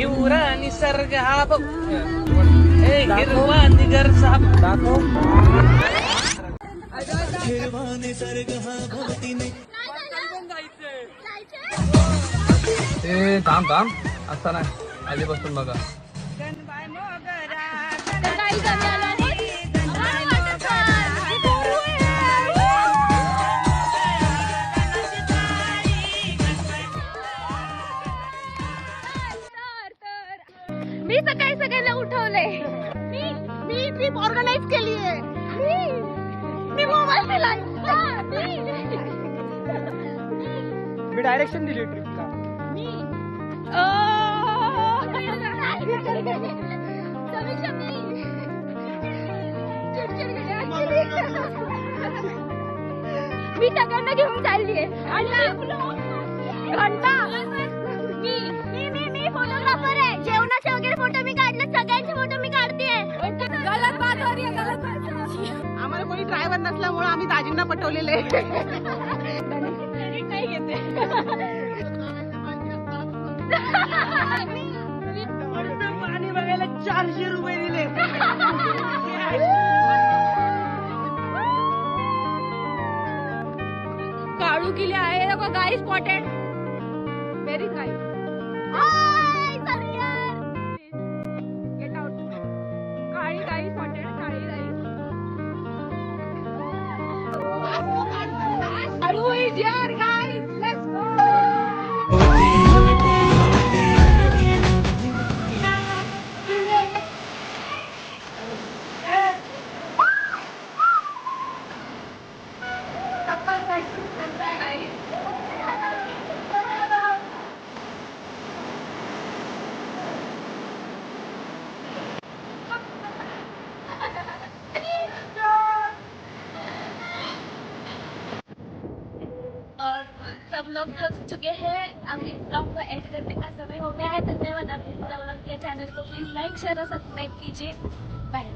हिवरा निसर्ग हा बघ हिरवा निगर साप दाखव हिरवा निसर्ग हा भवतीने ए थांब थांब असता नाही आधीपासून बघा मी सकाळी सगळ्यांना उठवलंय. मी ट्रिप ऑर्गनाइज केली आहे. मी मोबाईल दिलाय. मी डायरेक्शन दिली ट्रिपला. मी सगळ्यांना घेऊन चाललीये आणि घंटा मी फोटोग्राफर आहे. जेवणाचे वगैरे फोटो मी काढले. सगळ्यांचे फोटो मी काढतेय. गलत बात हो रही है, गलत बात. आम्हाला कोणी ड्रायव्हर नसल्यामुळे आम्ही दाजींना पटवलेले नाही घेते. पाणी बघायला 400 रुपये दिले. काळू किल्ले आहे गाई स्पॉटेड. व्हेरी गाई. Get out. काळी गाई स्पॉटेड. काळी गाई. Kalu is here guys. Let's go. सब लोग थक चुके हैं. अभी ब्लॉग को एंड करने का समय हो गया है. धन्यवाद. आप चैनल को प्लीज लाइक शेयर और सब्सक्राइब कीजिए. बाय.